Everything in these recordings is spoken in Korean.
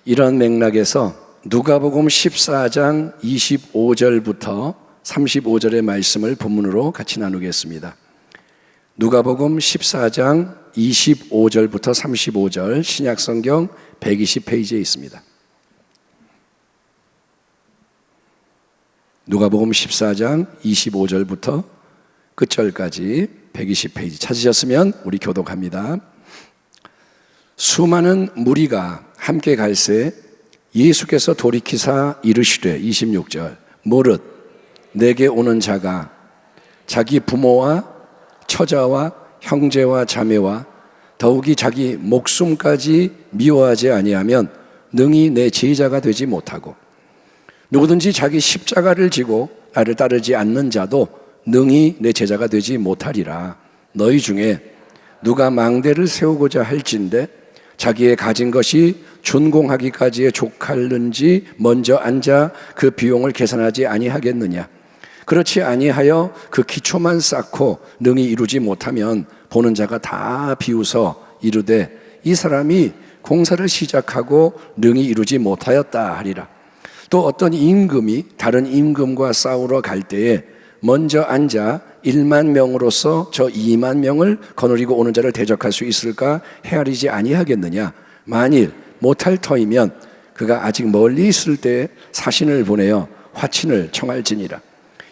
이런 맥락에서 누가복음 14장 25절부터 35절의 말씀을 본문으로 같이 나누겠습니다. 누가복음 14장 25절부터 35절 신약성경 120페이지에 있습니다. 누가복음 14장 25절부터 끝절까지 120페이지 찾으셨으면 우리 교독합니다. 수많은 무리가 함께 갈새 예수께서 돌이키사 이르시되 26절 무릇 내게 오는 자가 자기 부모와 처자와 형제와 자매와 더욱이 자기 목숨까지 미워하지 아니하면 능히 내 제자가 되지 못하고 누구든지 자기 십자가를 지고 나를 따르지 않는 자도 능히 내 제자가 되지 못하리라. 너희 중에 누가 망대를 세우고자 할진대 자기의 가진 것이 준공하기까지에 족할는지 먼저 앉아 그 비용을 계산하지 아니하겠느냐. 그렇지 아니하여 그 기초만 쌓고 능히 이루지 못하면 보는 자가 다 비웃어 이르되 이 사람이 공사를 시작하고 능히 이루지 못하였다 하리라. 또 어떤 임금이 다른 임금과 싸우러 갈 때에 먼저 앉아 1만 명으로서 저 2만 명을 거느리고 오는 자를 대적할 수 있을까 헤아리지 아니하겠느냐. 만일 못할 터이면 그가 아직 멀리 있을 때에 사신을 보내어 화친을 청할지니라.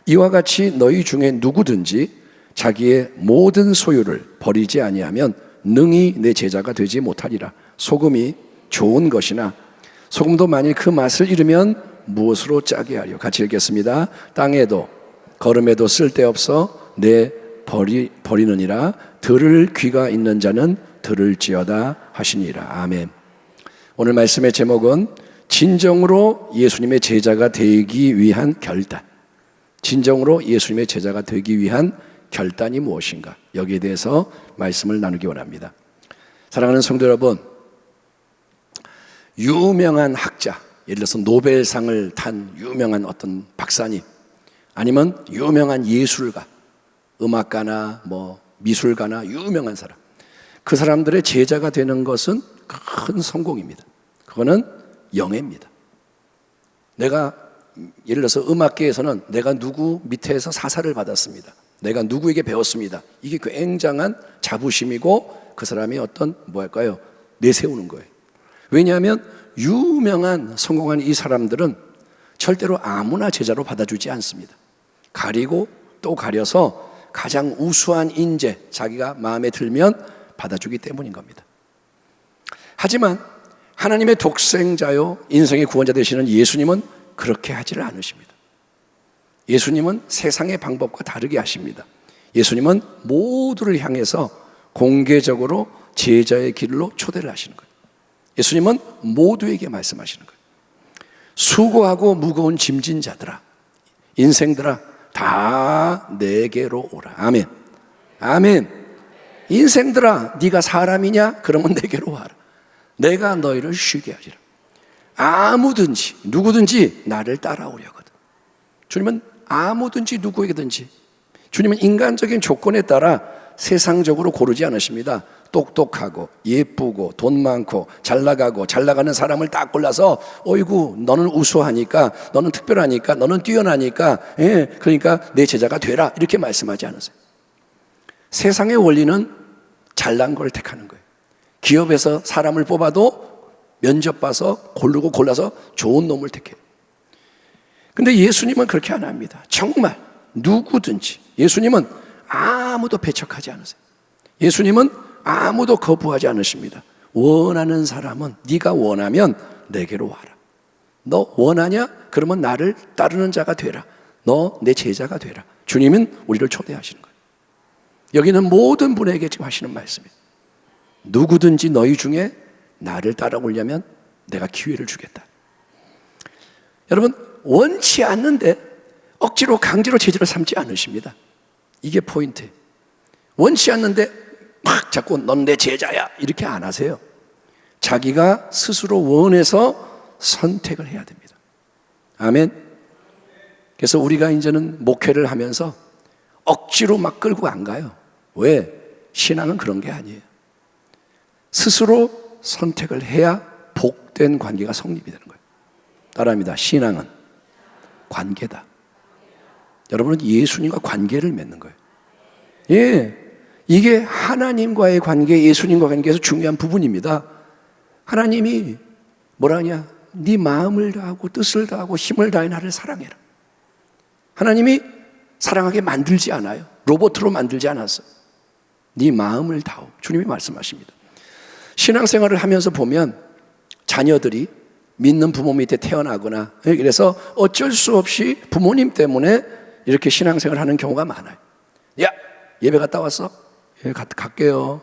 이와 같이 너희 중에 누구든지 자기의 모든 소유를 버리지 아니하면 능히 내 제자가 되지 못하리라. 소금이 좋은 것이나 소금도 만일 그 맛을 잃으면 무엇으로 짜게 하려. 같이 읽겠습니다. 땅에도 걸음에도 쓸데없어 내 버리느니라. 들을 귀가 있는 자는 들을지어다 하시니라. 아멘. 오늘 말씀의 제목은 진정으로 예수님의 제자가 되기 위한 결단. 진정으로 예수님의 제자가 되기 위한 결단이 무엇인가? 여기에 대해서 말씀을 나누기 원합니다. 사랑하는 성도 여러분, 유명한 학자, 예를 들어서 노벨상을 탄 유명한 어떤 박사님, 아니면 유명한 예술가, 음악가나 미술가나 유명한 사람, 그 사람들의 제자가 되는 것은 큰 성공입니다. 그거는 영예입니다. 내가 예를 들어서 음악계에서는 내가 누구 밑에서 사사를 받았습니다. 내가 누구에게 배웠습니다. 이게 굉장한 자부심이고 그 사람이 어떤 내세우는 거예요. 왜냐하면 유명한 성공한 이 사람들은 절대로 아무나 제자로 받아주지 않습니다. 가리고 또 가려서 가장 우수한 인재, 자기가 마음에 들면 받아주기 때문인 겁니다. 하지만 하나님의 독생자요 인생의 구원자 되시는 예수님은 그렇게 하지를 않으십니다. 예수님은 세상의 방법과 다르게 하십니다. 예수님은 모두를 향해서 공개적으로 제자의 길로 초대를 하시는 거예요. 예수님은 모두에게 말씀하시는 거예요. 수고하고 무거운 짐진 자들아, 인생들아, 다 내게로 오라. 아멘. 아멘. 인생들아, 네가 사람이냐? 그러면 내게로 와라. 내가 너희를 쉬게 하리라. 아무든지 누구든지 나를 따라오려거든. 주님은 아무든지 누구에게든지, 주님은 인간적인 조건에 따라 세상적으로 고르지 않으십니다. 똑똑하고 예쁘고 돈 많고 잘 나가는 사람을 딱 골라서 어이구 너는 우수하니까, 너는 특별하니까, 너는 뛰어나니까, 그러니까 내 제자가 되라, 이렇게 말씀하지 않으세요. 세상의 원리는 잘난 걸 택하는 거예요. 기업에서 사람을 뽑아도 면접 봐서 고르고 골라서 좋은 놈을 택해요. 근데 예수님은 그렇게 안 합니다. 정말 누구든지. 예수님은 아무도 배척하지 않으세요. 예수님은 아무도 거부하지 않으십니다. 원하는 사람은, 네가 원하면 내게로 와라. 너 원하냐? 그러면 나를 따르는 자가 되라. 너 내 제자가 되라. 주님은 우리를 초대하시는 거예요. 여기는 모든 분에게 지금 하시는 말씀이에요. 누구든지 너희 중에 나를 따라오려면 내가 기회를 주겠다. 여러분, 원치 않는데 억지로 강제로 제자를 삼지 않으십니다. 이게 포인트예요. 원치 않는데 막 자꾸 넌 내 제자야 이렇게 안 하세요. 자기가 스스로 원해서 선택을 해야 됩니다. 아멘. 그래서 우리가 이제는 목회를 하면서 억지로 막 끌고 안 가요. 왜? 신앙은 그런 게 아니에요. 스스로 선택을 해야 복된 관계가 성립이 되는 거예요. 따라합니다. 신앙은 관계다. 여러분은 예수님과 관계를 맺는 거예요. 예, 이게 하나님과의 관계, 예수님과 관계에서 중요한 부분입니다. 하나님이 뭐라 하냐? 네 마음을 다하고 뜻을 다하고 힘을 다해 나를 사랑해라. 하나님이 사랑하게 만들지 않아요. 로봇으로 만들지 않았어요. 네 마음을 다오. 주님이 말씀하십니다. 신앙생활을 하면서 보면 자녀들이 믿는 부모 밑에 태어나거나, 그래서 어쩔 수 없이 부모님 때문에 이렇게 신앙생활을 하는 경우가 많아요. 야, 예배 갔다 왔어? 예, 갈게요.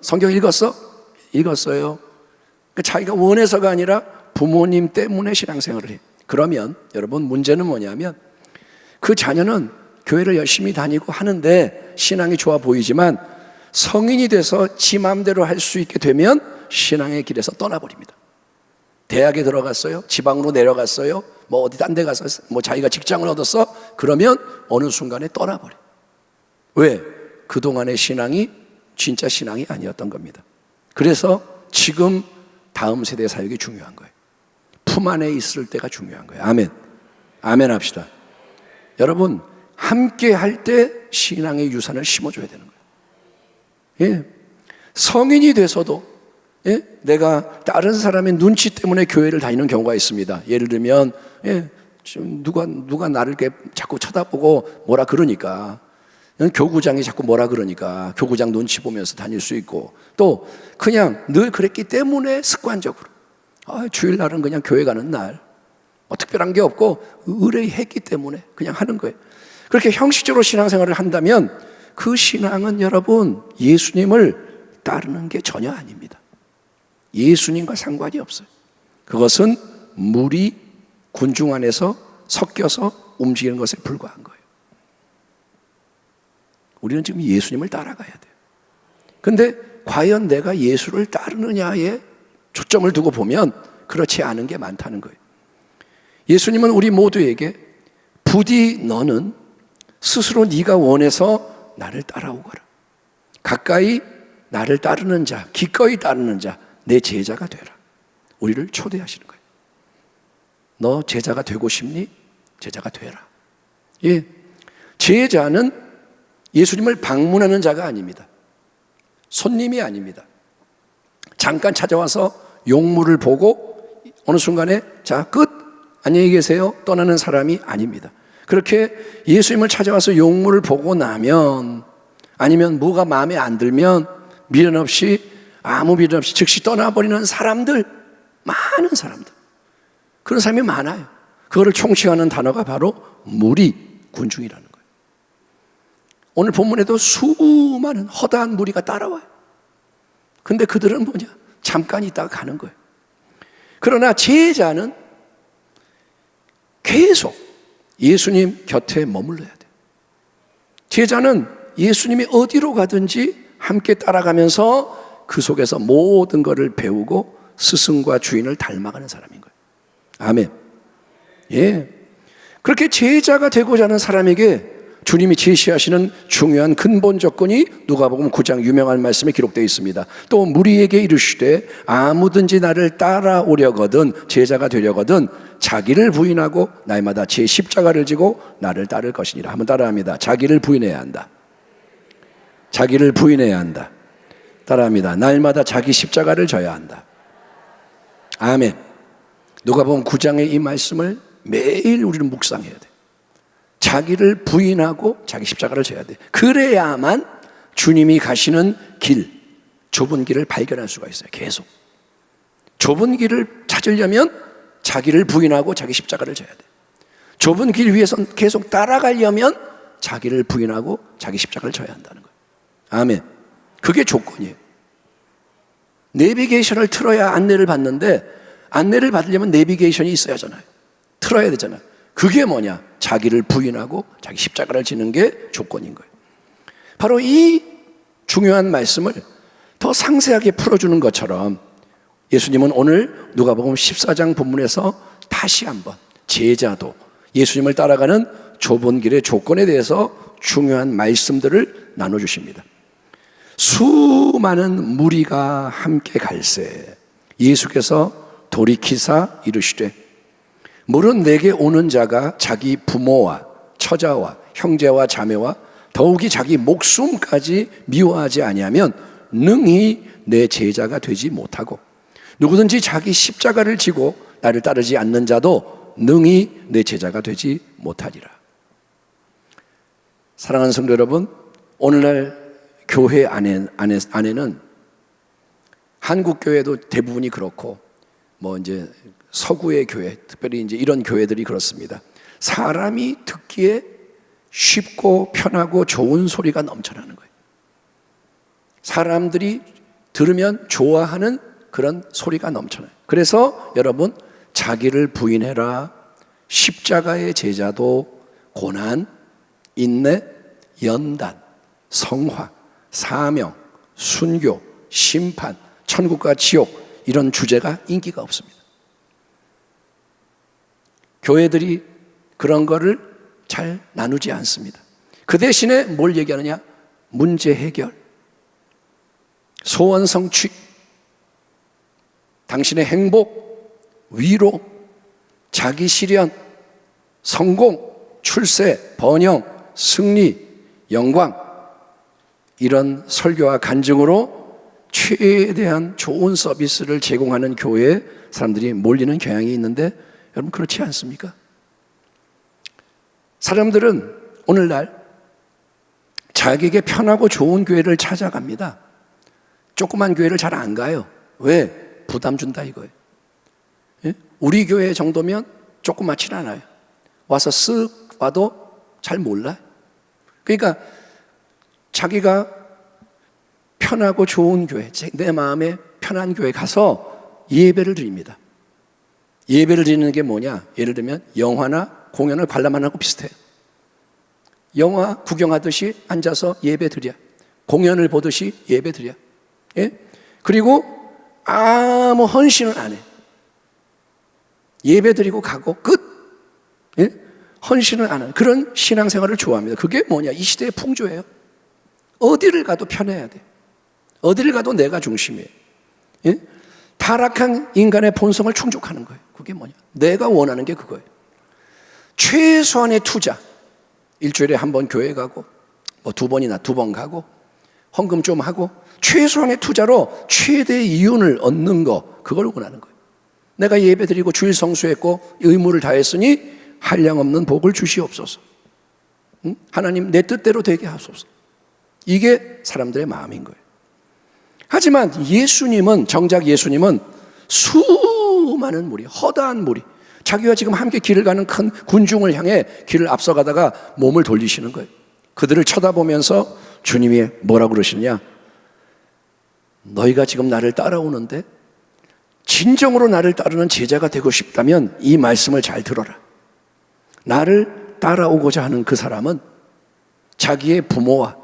성경 읽었어? 읽었어요. 그러니까 자기가 원해서가 아니라 부모님 때문에 신앙생활을 해요. 그러면 여러분, 문제는 뭐냐면 그 자녀는 교회를 열심히 다니고 하는데 신앙이 좋아 보이지만 성인이 돼서 지 마음대로 할 수 있게 되면 신앙의 길에서 떠나버립니다. 대학에 들어갔어요. 지방으로 내려갔어요. 뭐 어디 딴 데 가서 뭐 자기가 직장을 얻었어. 그러면 어느 순간에 떠나버려. 왜? 그동안의 신앙이 진짜 신앙이 아니었던 겁니다. 그래서 지금 다음 세대 사역이 중요한 거예요. 품 안에 있을 때가 중요한 거예요. 아멘. 아멘 합시다. 여러분, 함께 할 때 신앙의 유산을 심어줘야 되는 거예요. 예. 성인이 돼서도 내가 다른 사람의 눈치 때문에 교회를 다니는 경우가 있습니다. 예를 들면 좀 누가 나를 이렇게 자꾸 쳐다보고 뭐라 그러니까, 교구장이 자꾸 뭐라 그러니까 교구장 눈치 보면서 다닐 수 있고, 또 그냥 늘 그랬기 때문에 습관적으로 주일날은 그냥 교회 가는 날, 특별한 게 없고 의뢰했기 때문에 그냥 하는 거예요. 그렇게 형식적으로 신앙생활을 한다면 그 신앙은 여러분 예수님을 따르는 게 전혀 아닙니다. 예수님과 상관이 없어요. 그것은 물이 군중 안에서 섞여서 움직이는 것에 불과한 거예요. 우리는 지금 예수님을 따라가야 돼요. 근데 과연 내가 예수를 따르느냐에 초점을 두고 보면 그렇지 않은 게 많다는 거예요. 예수님은 우리 모두에게 부디 너는 스스로 네가 원해서 나를 따라오거라. 가까이 나를 따르는 자, 기꺼이 따르는 자, 내 제자가 되라. 우리를 초대하시는 거예요. 너 제자가 되고 싶니? 제자가 되라. 예, 제자는 예수님을 방문하는 자가 아닙니다. 손님이 아닙니다. 잠깐 찾아와서 용물을 보고 어느 순간에 자, 끝! 안녕히 계세요. 떠나는 사람이 아닙니다. 그렇게 예수님을 찾아와서 용물을 보고 나면, 아니면 뭐가 마음에 안 들면 미련 없이, 아무 미련 없이 즉시 떠나버리는 사람들, 많은 사람들, 그런 사람이 많아요. 그거를 총칭하는 단어가 바로 무리, 군중이라는 거예요. 오늘 본문에도 수많은 허다한 무리가 따라와요. 근데 그들은 뭐냐? 잠깐 있다가 가는 거예요. 그러나 제자는 계속 예수님 곁에 머물러야 돼요. 제자는 예수님이 어디로 가든지 함께 따라가면서 그 속에서 모든 것을 배우고 스승과 주인을 닮아가는 사람인 거예요. 아멘. 예. 그렇게 제자가 되고자 하는 사람에게 주님이 제시하시는 중요한 근본 조건이 누가복음 9장 유명한 말씀에 기록되어 있습니다. 또 무리에게 이르시되 아무든지 나를 따라오려거든, 제자가 되려거든 자기를 부인하고 날마다 제 십자가를 지고 나를 따를 것이니라. 한번 따라합니다. 자기를 부인해야 한다. 자기를 부인해야 한다. 따라합니다. 날마다 자기 십자가를 져야 한다. 아멘. 누가복음 9장의 이 말씀을 매일 우리는 묵상해야 돼. 자기를 부인하고 자기 십자가를 져야 돼. 그래야만 주님이 가시는 길, 좁은 길을 발견할 수가 있어요. 계속 좁은 길을 찾으려면 자기를 부인하고 자기 십자가를 져야 돼. 좁은 길 위에서 계속 따라가려면 자기를 부인하고 자기 십자가를 져야 한다는 거예요. 아멘. 그게 조건이에요. 내비게이션을 틀어야 안내를 받는데, 안내를 받으려면 내비게이션이 있어야 하잖아요. 틀어야 되잖아요. 그게 뭐냐? 자기를 부인하고 자기 십자가를 지는 게 조건인 거예요. 바로 이 중요한 말씀을 더 상세하게 풀어주는 것처럼 예수님은 오늘 누가복음 14장 본문에서 다시 한번 제자도 예수님을 따라가는 좁은 길의 조건에 대해서 중요한 말씀들을 나눠주십니다. 수많은 무리가 함께 갈새 예수께서 돌이키사 이르시되 물은 내게 오는 자가 자기 부모와 처자와 형제와 자매와 더욱이 자기 목숨까지 미워하지 아니하면 능히 내 제자가 되지 못하고 누구든지 자기 십자가를 지고 나를 따르지 않는 자도 능히 내 제자가 되지 못하리라. 사랑하는 성도 여러분, 오늘날 교회 안에는 한국 교회도 대부분이 그렇고 뭐 이제 서구의 교회, 특별히 이제 이런 교회들이 그렇습니다. 사람이 듣기에 쉽고 편하고 좋은 소리가 넘쳐나는 거예요. 사람들이 들으면 좋아하는 그런 소리가 넘쳐나요. 그래서 여러분, 자기를 부인해라, 십자가의 제자도, 고난, 인내, 연단, 성화, 사명, 순교, 심판, 천국과 지옥, 이런 주제가 인기가 없습니다. 교회들이 그런 거를 잘 나누지 않습니다. 그 대신에 뭘 얘기하느냐? 문제 해결, 소원 성취, 당신의 행복, 위로, 자기 실현, 성공, 출세, 번영, 승리, 영광, 이런 설교와 간증으로 최대한 좋은 서비스를 제공하는 교회에 사람들이 몰리는 경향이 있는데 여러분, 그렇지 않습니까? 사람들은 오늘날 자기에게 편하고 좋은 교회를 찾아갑니다. 조그만 교회를 잘 안 가요. 왜? 부담 준다 이거예요. 예? 우리 교회 정도면 조그맣지 않아요. 와서 쓱 와도 잘 몰라요. 그러니까 자기가 편하고 좋은 교회, 내 마음에 편한 교회 가서 예배를 드립니다. 예배를 드리는 게 뭐냐? 예를 들면 영화나 공연을 관람하는 거하고 비슷해요. 영화 구경하듯이 앉아서 예배 드려, 공연을 보듯이 예배 드려. 예? 그리고 아무 헌신을 안 해. 예배 드리고 가고 끝. 예? 헌신을 안 하는 그런 신앙생활을 좋아합니다. 그게 뭐냐? 이 시대의 풍조예요. 어디를 가도 편해야 돼. 어디를 가도 내가 중심이에요. 예? 타락한 인간의 본성을 충족하는 거예요. 그게 뭐냐? 내가 원하는 게 그거예요. 최소한의 투자, 일주일에 한 번 교회 가고 뭐 두 번 가고 헌금 좀 하고 최소한의 투자로 최대의 이윤을 얻는 거, 그걸 원하는 거예요. 내가 예배 드리고 주일 성수했고 의무를 다했으니 한량없는 복을 주시옵소서. 하나님 내 뜻대로 되게 하소서. 이게 사람들의 마음인 거예요. 하지만 예수님은, 정작 예수님은 수많은 무리, 허다한 무리, 자기와 지금 함께 길을 가는 큰 군중을 향해 길을 앞서가다가 몸을 돌리시는 거예요. 그들을 쳐다보면서 주님이 뭐라고 그러시느냐? 너희가 지금 나를 따라오는데 진정으로 나를 따르는 제자가 되고 싶다면 이 말씀을 잘 들어라. 나를 따라오고자 하는 그 사람은 자기의 부모와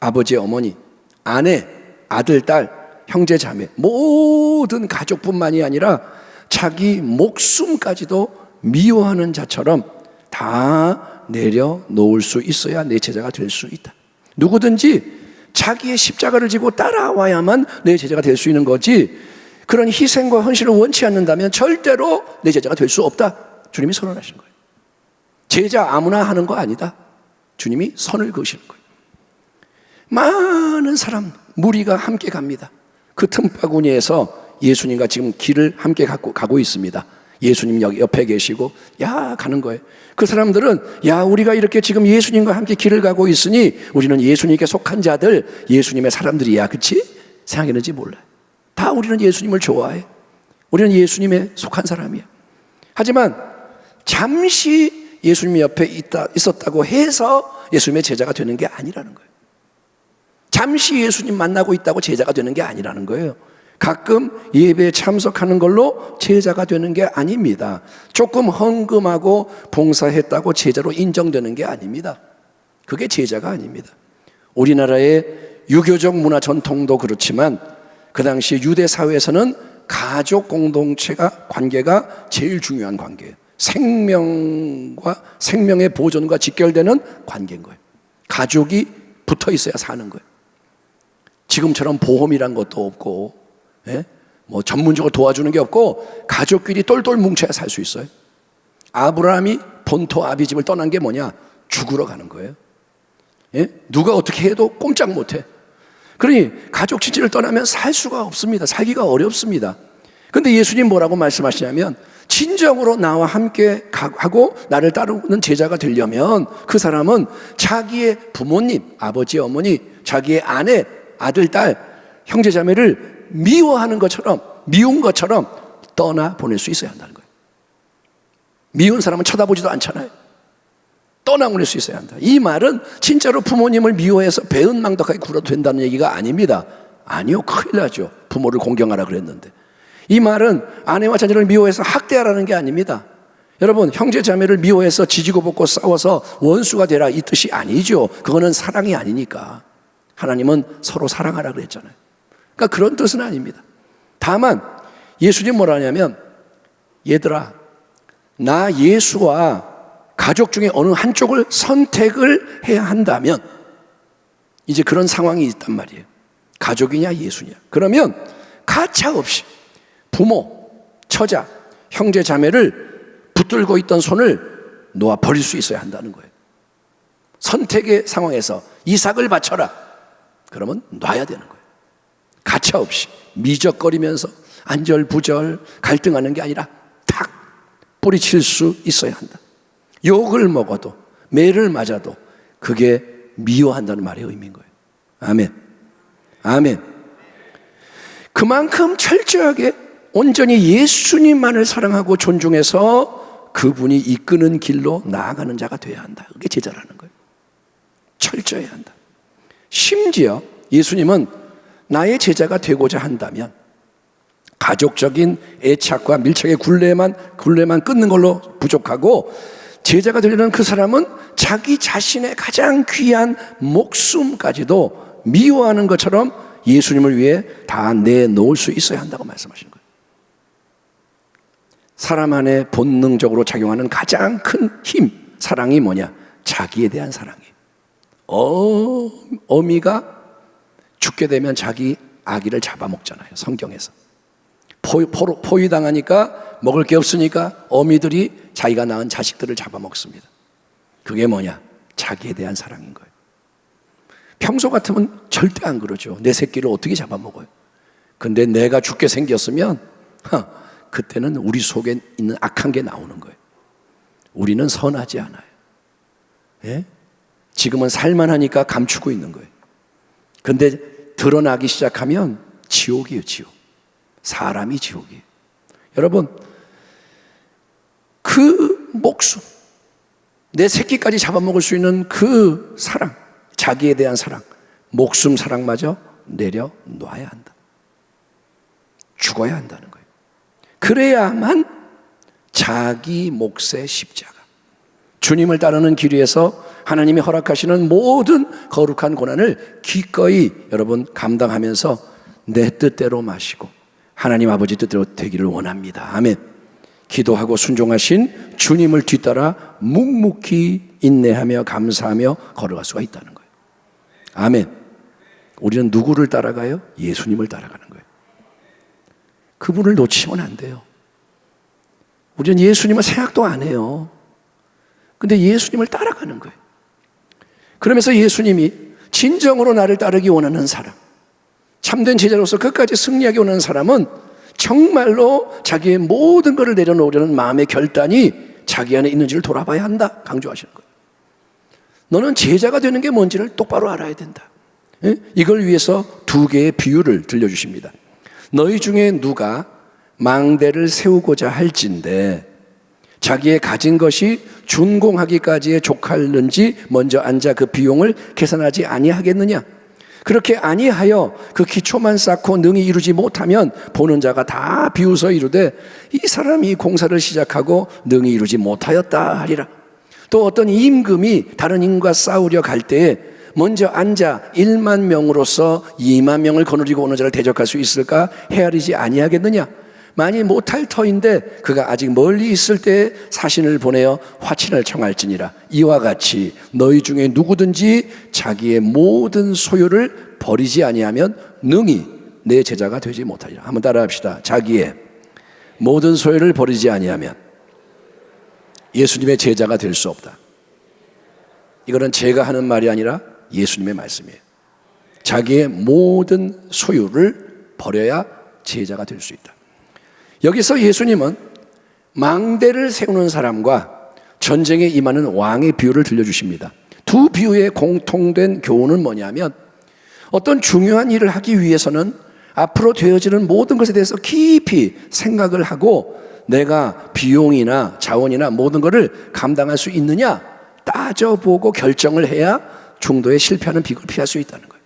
아버지, 어머니, 아내, 아들, 딸, 형제, 자매, 모든 가족뿐만이 아니라 자기 목숨까지도 미워하는 자처럼 다 내려놓을 수 있어야 내 제자가 될 수 있다. 누구든지 자기의 십자가를 지고 따라와야만 내 제자가 될 수 있는 거지, 그런 희생과 헌신을 원치 않는다면 절대로 내 제자가 될 수 없다. 주님이 선언하신 거예요. 제자 아무나 하는 거 아니다. 주님이 선을 그으시는 거예요. 많은 사람, 무리가 함께 갑니다. 그 틈바구니에서 예수님과 지금 길을 함께 가고 있습니다. 예수님 여기 옆에 계시고 가는 거예요. 그 사람들은 우리가 이렇게 지금 예수님과 함께 길을 가고 있으니 우리는 예수님께 속한 자들, 예수님의 사람들이야, 그치? 생각했는지 몰라요. 다 우리는 예수님을 좋아해. 우리는 예수님에 속한 사람이야. 하지만 잠시 예수님 옆에 있었다고 해서 예수님의 제자가 되는 게 아니라는 거예요. 잠시 예수님 만나고 있다고 제자가 되는 게 아니라는 거예요. 가끔 예배에 참석하는 걸로 제자가 되는 게 아닙니다. 조금 헌금하고 봉사했다고 제자로 인정되는 게 아닙니다. 그게 제자가 아닙니다. 우리나라의 유교적 문화 전통도 그렇지만 그 당시 유대 사회에서는 가족 공동체가 관계가 제일 중요한 관계예요. 생명의 보존과 직결되는 관계인 거예요. 가족이 붙어 있어야 사는 거예요. 지금처럼 보험이란 것도 없고, 뭐 전문적으로 도와주는 게 없고 가족끼리 똘똘 뭉쳐야 살 수 있어요. 아브라함이 본토 아비집을 떠난 게 뭐냐? 죽으러 가는 거예요. 예? 누가 어떻게 해도 꼼짝 못해. 그러니 가족 친지를 떠나면 살 수가 없습니다. 살기가 어렵습니다. 근데 예수님 뭐라고 말씀하시냐면 진정으로 나와 함께 하고 나를 따르는 제자가 되려면 그 사람은 자기의 부모님, 아버지, 어머니, 자기의 아내, 아들, 딸, 형제, 자매를 미워하는 것처럼, 미운 것처럼 떠나보낼 수 있어야 한다는 거예요. 미운 사람은 쳐다보지도 않잖아요. 떠나보낼 수 있어야 한다. 이 말은 진짜로 부모님을 미워해서 배은망덕하게 굴어도 된다는 얘기가 아닙니다. 아니요, 큰일 나죠. 부모를 공경하라 그랬는데. 이 말은 아내와 자녀를 미워해서 학대하라는 게 아닙니다. 여러분, 형제 자매를 미워해서 지지고 볶고 싸워서 원수가 되라 이 뜻이 아니죠. 그거는 사랑이 아니니까. 하나님은 서로 사랑하라 그랬잖아요. 그러니까 그런 뜻은 아닙니다. 다만 예수님 뭐라 하냐면, 얘들아, 나 예수와 가족 중에 어느 한쪽을 선택을 해야 한다면, 이제 그런 상황이 있단 말이에요. 가족이냐 예수냐. 그러면 가차없이 부모, 처자, 형제, 자매를 붙들고 있던 손을 놓아 버릴 수 있어야 한다는 거예요. 선택의 상황에서 이삭을 바쳐라. 그러면 놔야 되는 거예요. 가차없이 미적거리면서 안절부절 갈등하는 게 아니라 탁 뿌리칠 수 있어야 한다. 욕을 먹어도 매를 맞아도 그게 미워한다는 말의 의미인 거예요. 아멘. 아멘. 그만큼 철저하게 온전히 예수님만을 사랑하고 존중해서 그분이 이끄는 길로 나아가는 자가 되어야 한다. 그게 제자라는 거예요. 철저해야 한다. 심지어 예수님은 나의 제자가 되고자 한다면 가족적인 애착과 밀착의 굴레만 끊는 걸로 부족하고, 제자가 되려는 그 사람은 자기 자신의 가장 귀한 목숨까지도 미워하는 것처럼 예수님을 위해 다 내놓을 수 있어야 한다고 말씀하시는 거예요. 사람 안에 본능적으로 작용하는 가장 큰 힘, 사랑이 뭐냐? 자기에 대한 사랑이에요. 어미가 죽게 되면 자기 아기를 잡아먹잖아요. 성경에서. 포위당하니까 먹을 게 없으니까 어미들이 자기가 낳은 자식들을 잡아먹습니다. 그게 뭐냐? 자기에 대한 사랑인 거예요. 평소 같으면 절대 안 그러죠. 내 새끼를 어떻게 잡아먹어요? 근데 내가 죽게 생겼으면 그때는 우리 속에 있는 악한 게 나오는 거예요. 우리는 선하지 않아요. 예? 지금은 살만하니까 감추고 있는 거예요. 근데 드러나기 시작하면 지옥이에요, 지옥. 사람이 지옥이에요. 여러분, 그 목숨, 내 새끼까지 잡아먹을 수 있는 그 사랑, 자기에 대한 사랑, 목숨 사랑마저 내려놔야 한다. 죽어야 한다는 거예요. 그래야만 자기 몫의 십자가, 주님을 따르는 길 위에서 하나님이 허락하시는 모든 거룩한 고난을 기꺼이 여러분 감당하면서 내 뜻대로 마시고 하나님 아버지 뜻대로 되기를 원합니다. 아멘. 기도하고 순종하신 주님을 뒤따라 묵묵히 인내하며 감사하며 걸어갈 수가 있다는 거예요. 아멘. 우리는 누구를 따라가요? 예수님을 따라가는 거예요. 그분을 놓치면 안 돼요. 우리는 예수님을 생각도 안 해요. 근데 예수님을 따라가는 거예요. 그러면서 예수님이 진정으로 나를 따르기 원하는 사람, 참된 제자로서 끝까지 승리하기 원하는 사람은 정말로 자기의 모든 것을 내려놓으려는 마음의 결단이 자기 안에 있는지를 돌아봐야 한다 강조하시는 거예요. 너는 제자가 되는 게 뭔지를 똑바로 알아야 된다. 이걸 위해서 두 개의 비유를 들려주십니다. 너희 중에 누가 망대를 세우고자 할진대 자기의 가진 것이 준공하기까지에 족할는지 먼저 앉아 그 비용을 계산하지 아니하겠느냐? 그렇게 아니하여 그 기초만 쌓고 능히 이루지 못하면 보는 자가 다 비웃어 이르되 이 사람이 공사를 시작하고 능히 이루지 못하였다 하리라. 또 어떤 임금이 다른 임금과 싸우려 갈 때에 먼저 앉아 1만 명으로서 2만 명을 거느리고 오는 자를 대적할 수 있을까? 헤아리지 아니하겠느냐? 만일 못할 터인데 그가 아직 멀리 있을 때에 사신을 보내어 화친을 청할지니라. 이와 같이 너희 중에 누구든지 자기의 모든 소유를 버리지 아니하면 능히 내 제자가 되지 못하리라. 한번 따라합시다. 자기의 모든 소유를 버리지 아니하면 예수님의 제자가 될 수 없다. 이거는 제가 하는 말이 아니라 예수님의 말씀이에요. 자기의 모든 소유를 버려야 제자가 될 수 있다. 여기서 예수님은 망대를 세우는 사람과 전쟁에 임하는 왕의 비유를 들려주십니다. 두 비유의 공통된 교훈은 뭐냐면, 어떤 중요한 일을 하기 위해서는 앞으로 되어지는 모든 것에 대해서 깊이 생각을 하고 내가 비용이나 자원이나 모든 것을 감당할 수 있느냐 따져보고 결정을 해야 중도에 실패하는 비극을 피할 수 있다는 거예요.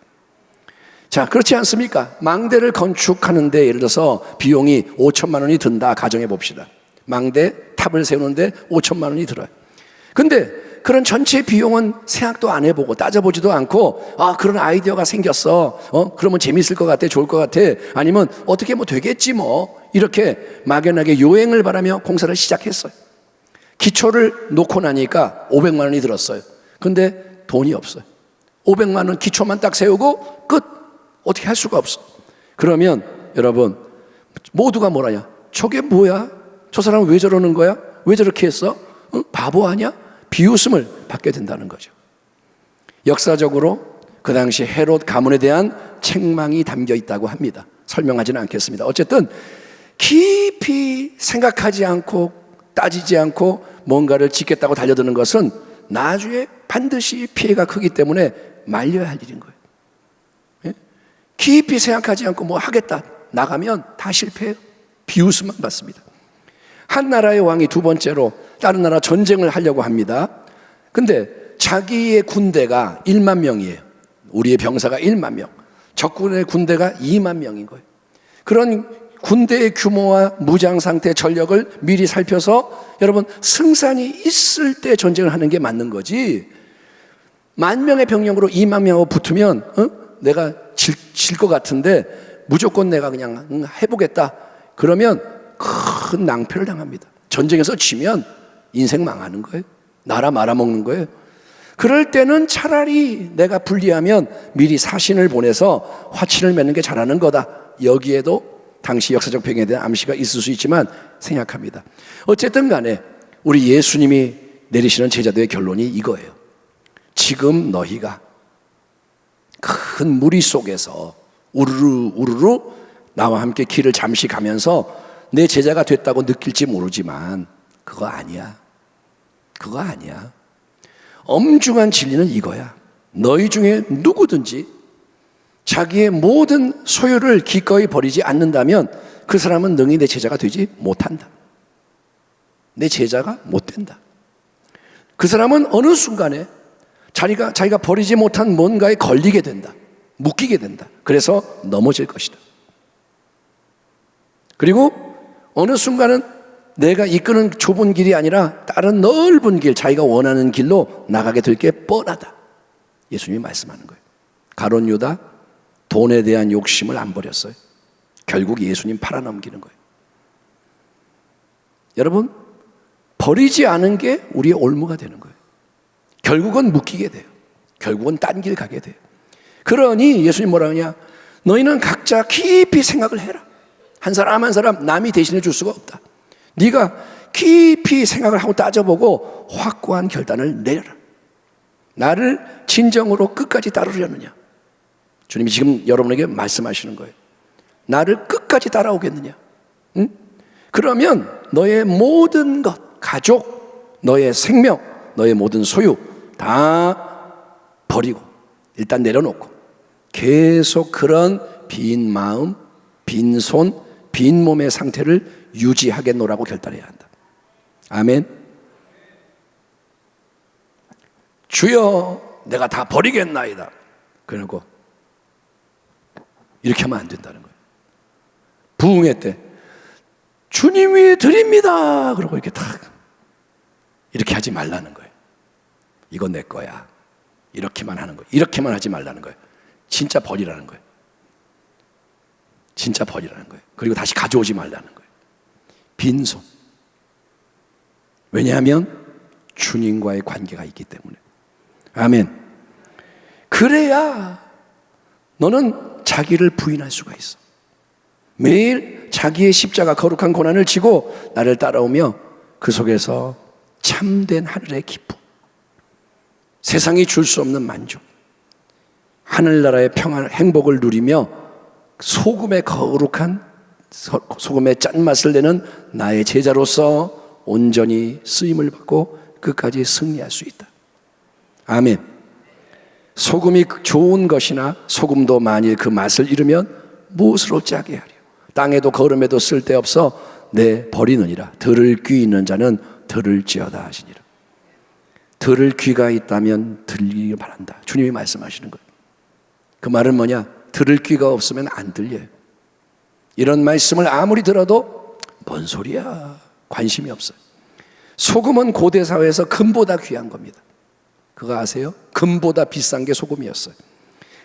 자, 그렇지 않습니까? 망대를 건축하는데 예를 들어서 비용이 5천만 원이 든다 가정해 봅시다. 망대 탑을 세우는데 5천만 원이 들어요. 근데 그런 전체 비용은 생각도 안 해보고 따져보지도 않고, 아, 그런 아이디어가 생겼어. 그러면 재밌을 것 같아, 좋을 것 같아. 아니면 어떻게 뭐 되겠지 뭐. 이렇게 막연하게 요행을 바라며 공사를 시작했어요. 기초를 놓고 나니까 500만 원이 들었어요. 근데 돈이 없어요. 500만 원 기초만 딱 세우고 끝. 어떻게 할 수가 없어. 그러면 여러분 모두가 뭐라냐? 저게 뭐야? 저 사람은 왜 저러는 거야? 왜 저렇게 했어? 바보 아니야? 비웃음을 받게 된다는 거죠. 역사적으로 그 당시 헤롯 가문에 대한 책망이 담겨 있다고 합니다. 설명하지는 않겠습니다. 어쨌든 깊이 생각하지 않고 따지지 않고 뭔가를 짓겠다고 달려드는 것은 나중에 반드시 피해가 크기 때문에 말려야 할 일인 거예요. 예? 깊이 생각하지 않고 뭐 하겠다 나가면 다 실패해요. 비웃음만 받습니다. 한 나라의 왕이 두 번째로 다른 나라 전쟁을 하려고 합니다. 근데 자기의 군대가 1만 명이에요. 우리의 병사가 1만 명, 적군의 군대가 2만 명인 거예요. 그런 군대의 규모와 무장 상태, 전력을 미리 살펴서 여러분 승산이 있을 때 전쟁을 하는 게 맞는 거지, 10,000명의 병력으로 2만 명하고 붙으면 내가 질 것 같은데 무조건 내가 그냥 해보겠다 그러면 큰 낭패를 당합니다. 전쟁에서 지면 인생 망하는 거예요. 나라 말아먹는 거예요. 그럴 때는 차라리 내가 불리하면 미리 사신을 보내서 화친을 맺는 게 잘하는 거다. 여기에도 당시 역사적 배경에 대한 암시가 있을 수 있지만 생략합니다. 어쨌든 간에 우리 예수님이 내리시는 제자들의 결론이 이거예요. 지금 너희가 큰 무리 속에서 우르르 우르르 나와 함께 길을 잠시 가면서 내 제자가 됐다고 느낄지 모르지만 그거 아니야. 그거 아니야. 엄중한 진리는 이거야. 너희 중에 누구든지 자기의 모든 소유를 기꺼이 버리지 않는다면 그 사람은 능히 내 제자가 되지 못한다. 내 제자가 못 된다. 그 사람은 어느 순간에 자기가 버리지 못한 뭔가에 걸리게 된다. 묶이게 된다. 그래서 넘어질 것이다. 그리고 어느 순간은 내가 이끄는 좁은 길이 아니라 다른 넓은 길, 자기가 원하는 길로 나가게 될 게 뻔하다. 예수님이 말씀하는 거예요. 가룟 유다 돈에 대한 욕심을 안 버렸어요. 결국 예수님 팔아넘기는 거예요. 여러분, 버리지 않은 게 우리의 올무가 되는 거예요. 결국은 묶이게 돼요. 결국은 딴 길 가게 돼요. 그러니 예수님 뭐라 하냐? 너희는 각자 깊이 생각을 해라. 한 사람 한 사람 남이 대신해 줄 수가 없다. 네가 깊이 생각을 하고 따져보고 확고한 결단을 내려라. 나를 진정으로 끝까지 따르려느냐? 주님이 지금 여러분에게 말씀하시는 거예요. 나를 끝까지 따라오겠느냐? 응? 그러면 너의 모든 것, 가족, 너의 생명, 너의 모든 소유 다 버리고 일단 내려놓고 계속 그런 빈 마음, 빈 손, 빈 몸의 상태를 유지하겠노라고 결단해야 한다. 아멘. 주여 내가 다 버리겠나이다. 그러고 이렇게 하면 안 된다는 거예요. 부흥회 때 주님이 드립니다. 그러고 이렇게 탁 이렇게 하지 말라는 거예요. 이건 내 거야. 이렇게만 하는 거예요. 이렇게만 하지 말라는 거예요. 진짜 버리라는 거예요. 진짜 버리라는 거예요. 그리고 다시 가져오지 말라는 거예요. 빈손. 왜냐하면 주님과의 관계가 있기 때문에. 아멘. 그래야 너는 자기를 부인할 수가 있어. 매일 자기의 십자가 거룩한 고난을 지고 나를 따라오며 그 속에서 참된 하늘의 기쁨, 세상이 줄 수 없는 만족, 하늘나라의 평안, 행복을 누리며 소금의 거룩한 소금의 짠맛을 내는 나의 제자로서 온전히 쓰임을 받고 끝까지 승리할 수 있다. 아멘. 소금이 좋은 것이나 소금도 만일 그 맛을 잃으면 무엇으로 짜게 하려. 땅에도 거름에도 쓸데없어 내 버리느니라. 들을 귀 있는 자는 들을지어다 하시니라. 들을 귀가 있다면 들리길 바란다. 주님이 말씀하시는 거예요. 그 말은 뭐냐? 들을 귀가 없으면 안 들려요. 이런 말씀을 아무리 들어도 뭔 소리야, 관심이 없어요. 소금은 고대 사회에서 금보다 귀한 겁니다. 그거 아세요? 금보다 비싼 게 소금이었어요.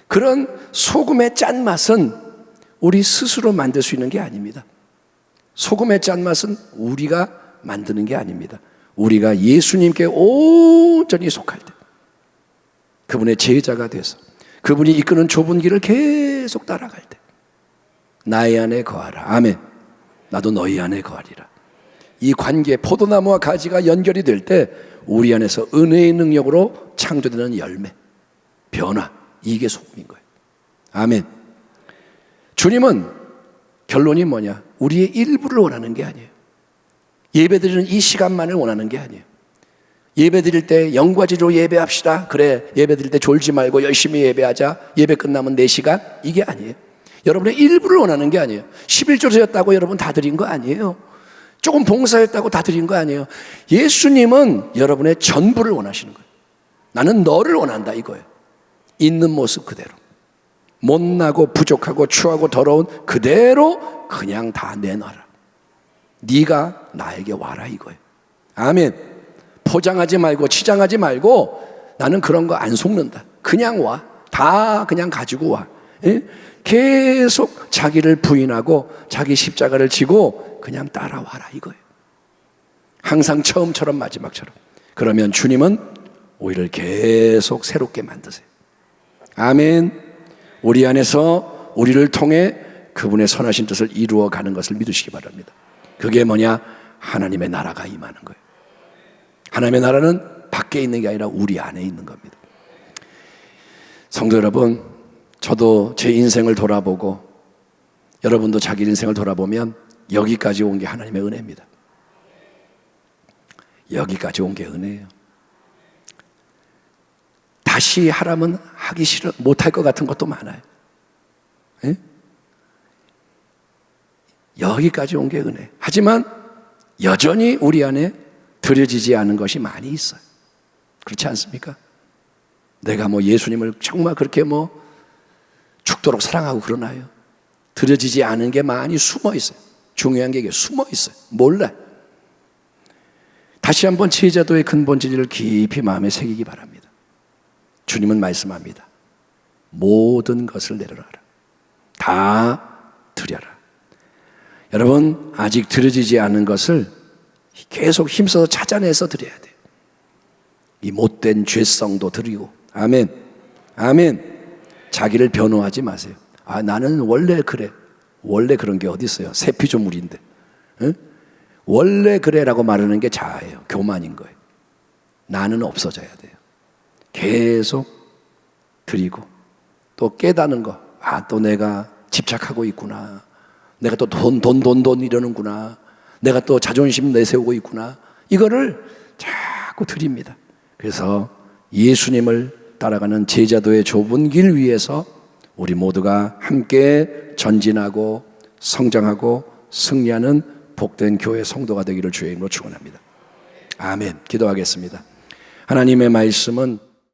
그런 소금의 짠맛은 우리 스스로 만들 수 있는 게 아닙니다. 소금의 짠맛은 우리가 만드는 게 아닙니다. 우리가 예수님께 온전히 속할 때, 그분의 제자가 돼서 그분이 이끄는 좁은 길을 계속 따라갈 때, 나의 안에 거하라. 아멘. 나도 너희 안에 거하리라. 이 관계, 포도나무와 가지가 연결이 될 때 우리 안에서 은혜의 능력으로 창조되는 열매, 변화, 이게 소금인 거예요. 아멘. 주님은 결론이 뭐냐? 우리의 일부를 원하는 게 아니에요. 예배드리는 이 시간만을 원하는 게 아니에요. 예배드릴 때 영과지로 예배합시다. 그래, 예배드릴 때 졸지 말고 열심히 예배하자. 예배 끝나면 4시간? 이게 아니에요. 여러분의 일부를 원하는 게 아니에요. 11조 드렸다고 여러분 다 드린 거 아니에요. 조금 봉사했다고 다 드린 거 아니에요. 예수님은 여러분의 전부를 원하시는 거예요. 나는 너를 원한다 이거예요. 있는 모습 그대로, 못나고 부족하고 추하고 더러운 그대로 그냥 다 내놔라. 네가 나에게 와라 이거예요. 아멘. 포장하지 말고 치장하지 말고, 나는 그런 거 안 속는다. 그냥 와. 다 그냥 가지고 와. 예? 계속 자기를 부인하고 자기 십자가를 지고 그냥 따라와라 이거예요. 항상 처음처럼 마지막처럼. 그러면 주님은 우리를 계속 새롭게 만드세요. 아멘. 우리 안에서 우리를 통해 그분의 선하신 뜻을 이루어가는 것을 믿으시기 바랍니다. 그게 뭐냐? 하나님의 나라가 임하는 거예요. 하나님의 나라는 밖에 있는 게 아니라 우리 안에 있는 겁니다. 성도 여러분, 저도 제 인생을 돌아보고 여러분도 자기 인생을 돌아보면 여기까지 온 게 하나님의 은혜입니다. 여기까지 온 게 은혜예요. 다시 하라면 하기 싫어, 못할 것 같은 것도 많아요. 예? 여기까지 온 게 은혜. 하지만 여전히 우리 안에 드려지지 않은 것이 많이 있어요. 그렇지 않습니까? 내가 뭐 예수님을 정말 그렇게 뭐 죽도록 사랑하고 그러나요? 드려지지 않은 게 많이 숨어 있어요. 중요한 게 이게 숨어 있어요. 몰라요. 다시 한번 제자도의 근본 진리를 깊이 마음에 새기기 바랍니다. 주님은 말씀합니다. 모든 것을 내려놔라. 다 드려라. 여러분, 아직 드려지지 않은 것을 계속 힘써서 찾아내서 드려야 돼요. 이 못된 죄성도 드리고. 아멘. 아멘. 자기를 변호하지 마세요. 아, 나는 원래 그래. 원래 그런 게 어디 있어요? 새 피조물인데. 응? 원래 그래라고 말하는 게 자아예요. 교만인 거예요. 나는 없어져야 돼요. 계속 드리고 또 깨닫는 거. 아, 또 내가 집착하고 있구나. 내가 또 돈 이러는구나. 내가 또 자존심 내세우고 있구나. 이거를 자꾸 드립니다. 그래서 예수님을 따라가는 제자도의 좁은 길 위에서 우리 모두가 함께 전진하고 성장하고 승리하는 복된 교회 성도가 되기를 주의 이름으로 축원합니다. 아멘. 기도하겠습니다. 하나님의 말씀은